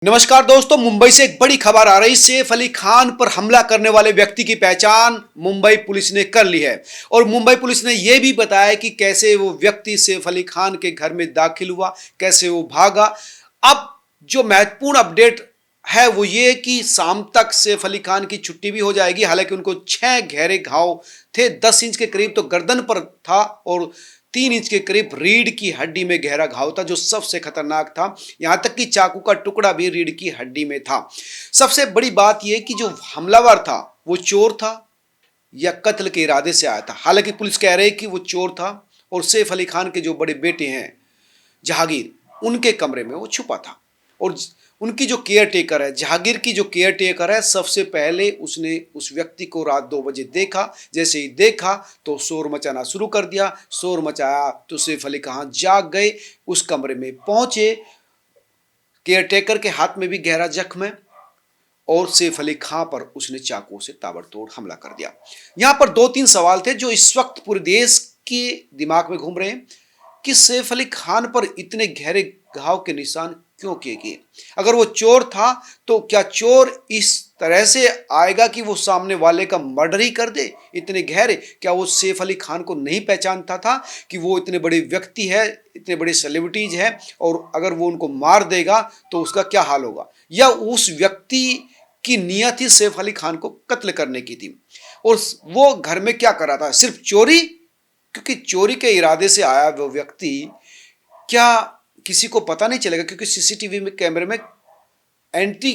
नमस्कार दोस्तों, मुंबई से एक बड़ी खबर आ रही। सैफ अली खान पर हमला करने वाले व्यक्ति की पहचान मुंबई पुलिस ने कर ली है और मुंबई पुलिस ने यह भी बताया कि कैसे वो व्यक्ति सैफ अली खान के घर में दाखिल हुआ, कैसे वो भागा। अब जो महत्वपूर्ण अपडेट है वो ये कि शाम तक सैफ अली खान की छुट्टी भी हो जाएगी। हालांकि उनको 6 गहरे घाव थे, 10 इंच के करीब तो गर्दन पर था और 3 इंच के करीब रीढ़ की हड्डी में गहरा घाव था, जो सबसे खतरनाक था। यहां तक कि चाकू का टुकड़ा भी रीढ़ की हड्डी में था। सबसे बड़ी बात यह कि जो हमलावर था वो चोर था या कत्ल के इरादे से आया था। हालांकि पुलिस कह रही है कि वो चोर था और सैफ अली खान के जो बड़े बेटे हैं जहांगीर, उनके कमरे में वो छुपा था। और उनकी जो केयर टेकर है, जहांगीर की जो केयर टेकर है, सबसे पहले उसने उस व्यक्ति को रात 2 बजे देखा। जैसे ही देखा तो शोर मचाना शुरू कर दिया। शोर मचाया तो सैफ अली खान जाग गए, उस कमरे में पहुंचे। केयर टेकर के हाथ में भी गहरा जख्म है और सैफ अली खान पर उसने चाकू से ताबड़तोड़ हमला कर दिया। यहां पर 2-3 सवाल थे जो इस वक्त पूरे देश के दिमाग में घूम रहे हैं कि सैफ अली खान पर इतने गहरे घाव के निशान क्यों किए गए। अगर वो चोर था तो क्या चोर इस तरह से आएगा कि वो सामने वाले का मर्डर ही कर दे इतने गहरे? क्या वो सैफ अली खान को नहीं पहचानता था कि वो इतने बड़े व्यक्ति है, इतने बड़े सेलिब्रिटीज है, और अगर वो उनको मार देगा तो उसका क्या हाल होगा? या उस व्यक्ति की नियत ही सैफ अली खान को कत्ल करने की थी और वो घर में क्या कर रहा था? सिर्फ चोरी? क्योंकि चोरी के इरादे से आया वो व्यक्ति, क्या किसी को पता नहीं चलेगा? क्योंकि सीसीटीवी में कैमरे में एंट्री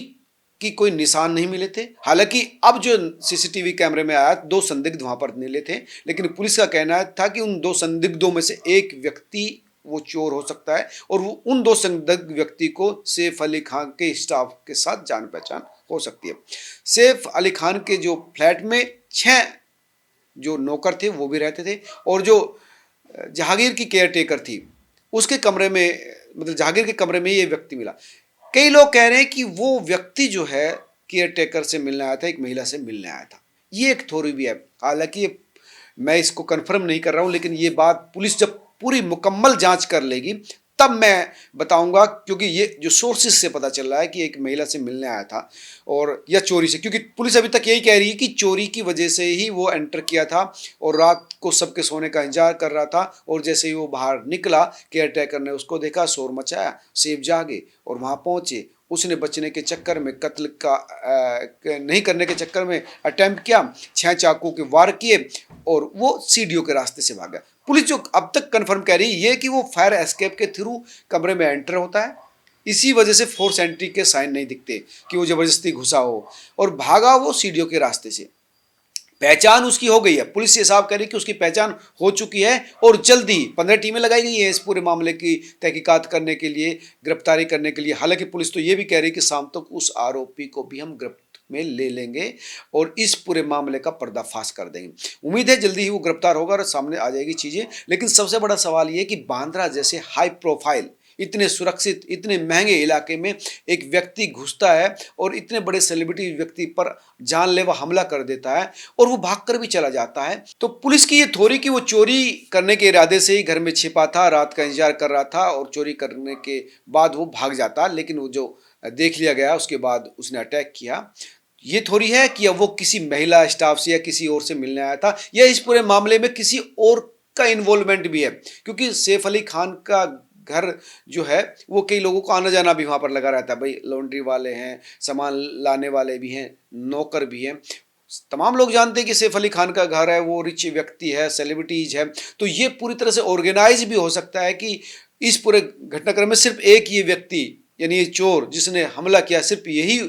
की कोई निशान नहीं मिले थे। हालांकि अब जो सीसीटीवी कैमरे में आया, 2 संदिग्ध वहां पर मिले थे, लेकिन पुलिस का कहना था कि उन 2 संदिग्धों में से एक व्यक्ति वो चोर हो सकता है और वो उन 2 संदिग्ध व्यक्ति को सैफ अली खान के स्टाफ के साथ जान पहचान हो सकती है। सैफ अली खान के जो फ्लैट में 6 जो नौकर थे वो भी रहते थे और जो जहांगीर की केयर टेकर थी उसके कमरे में, मतलब जहांगीर के कमरे में ये व्यक्ति मिला। कई लोग कह रहे हैं कि वो व्यक्ति जो है केयर टेकर से मिलने आया था, एक महिला से मिलने आया था। ये एक थ्योरी भी है। हालांकि मैं इसको कंफर्म नहीं कर रहा हूं, लेकिन ये बात पुलिस जब पूरी मुकम्मल जांच कर लेगी तब मैं बताऊंगा, क्योंकि ये जो सोर्सेज से पता चल रहा है कि एक महिला से मिलने आया था और या चोरी से, क्योंकि पुलिस अभी तक यही कह रही है कि चोरी की वजह से ही वो एंटर किया था और रात को सबके सोने का इंतजार कर रहा था और जैसे ही वो बाहर निकला, केयर टेकर ने उसको देखा, शोर मचाया, सैफ जागे और वहाँ पहुँचे। उसने बचने के चक्कर में, कत्ल का नहीं करने के चक्कर में अटेम्प्ट किया, 6 चाकू के वार किए और वो सीढ़ियों के रास्ते से भागा। पुलिस जो अब तक कंफर्म कह रही है कि वो फायर एस्केप के थ्रू कमरे में एंटर होता है, इसी वजह से फोर्स एंट्री के साइन नहीं दिखते कि वो जबरदस्ती घुसा हो और भागा वो सीढ़ियों के रास्ते से। पहचान उसकी हो गई है, पुलिस ये साफ कह रही है कि उसकी पहचान हो चुकी है और जल्दी 15 टीमें लगाई गई हैं इस पूरे मामले की तहकीकात करने के लिए, गिरफ्तारी करने के लिए। हालांकि पुलिस तो ये भी कह रही है कि शाम तक उस आरोपी को भी हम गिरफ्त में ले लेंगे और इस पूरे मामले का पर्दाफाश कर देंगे। उम्मीद है जल्दी ही वो गिरफ्तार होगा और सामने आ जाएगी चीजें। लेकिन सबसे बड़ा सवाल ये कि बांद्रा जैसे हाई प्रोफाइल, इतने सुरक्षित, इतने महंगे इलाके में एक व्यक्ति घुसता है और इतने बड़े सेलिब्रिटी व्यक्ति पर जानलेवा हमला कर देता है और वो भागकर भी चला जाता है। तो पुलिस की ये थ्योरी कि वो चोरी करने के इरादे से ही घर में छिपा था, रात का इंतजार कर रहा था और चोरी करने के बाद वो भाग जाता, लेकिन वो जो देख लिया गया उसके बाद उसने अटैक किया। ये थ्योरी है कि अब वो किसी महिला स्टाफ से या किसी और से मिलने आया था या इस पूरे मामले में किसी और का इन्वॉल्वमेंट भी है, क्योंकि सैफ अली खान का घर जो है वो कई लोगों को आना जाना भी वहाँ पर लगा रहता है। भाई लॉन्ड्री वाले हैं, सामान लाने वाले भी हैं, नौकर भी हैं, तमाम लोग जानते हैं कि सैफ अली खान का घर है, वो रिच व्यक्ति है, सेलिब्रिटीज है। तो ये पूरी तरह से ऑर्गेनाइज भी हो सकता है कि इस पूरे घटनाक्रम में सिर्फ एक ये व्यक्ति, यानी ये चोर जिसने हमला किया, सिर्फ यही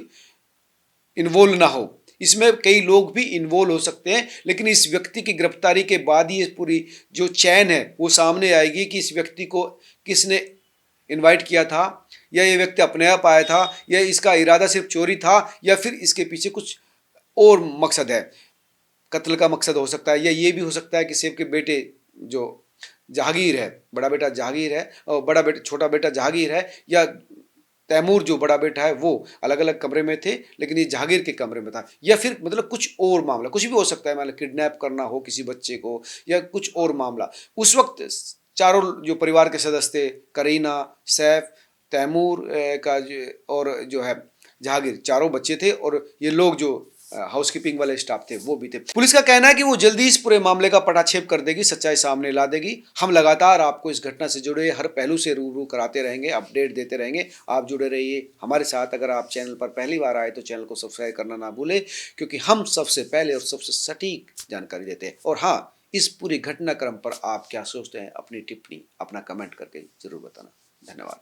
इन्वॉल्व ना हो, इसमें कई लोग भी इन्वॉल्व हो सकते हैं। लेकिन इस व्यक्ति की गिरफ्तारी के बाद ही इस पूरी जो चैन है वो सामने आएगी कि इस व्यक्ति को किसने इनवाइट किया था, या ये व्यक्ति अपने आप आया था, या इसका इरादा सिर्फ चोरी था, या फिर इसके पीछे कुछ और मकसद है। कत्ल का मकसद हो सकता है, या ये भी हो सकता है कि सैफ के बेटे जो जहांगीर है, बड़ा बेटा जहांगीर है और बड़ा बेटा, छोटा बेटा जहांगीर है, या तैमूर जो बड़ा बेटा है वो अलग अलग कमरे में थे लेकिन ये जहांगीर के कमरे में था, या फिर मतलब कुछ और मामला, कुछ भी हो सकता है, मतलब किडनैप करना हो किसी बच्चे को या कुछ और मामला। उस वक्त चारों जो परिवार के सदस्य थे, करीना, सैफ तैमूर और जो है जहांगीर, चारों बच्चे थे और ये लोग जो हाउसकीपिंग वाले स्टाफ थे वो भी थे। पुलिस का कहना है कि वो जल्दी इस पूरे मामले का पटाक्षेप कर देगी, सच्चाई सामने ला देगी। हम लगातार आपको इस घटना से जुड़े हर पहलू से रूबरू कराते रहेंगे, अपडेट देते रहेंगे। आप जुड़े रहिए हमारे साथ। अगर आप चैनल पर पहली बार आए तो चैनल को सब्सक्राइब करना ना भूलें, क्योंकि हम सबसे पहले और सबसे सटीक जानकारी देते हैं। और हाँ, इस पूरी घटनाक्रम पर आप क्या सोचते हैं, अपनी टिप्पणी, अपना कमेंट करके जरूर बताना। धन्यवाद।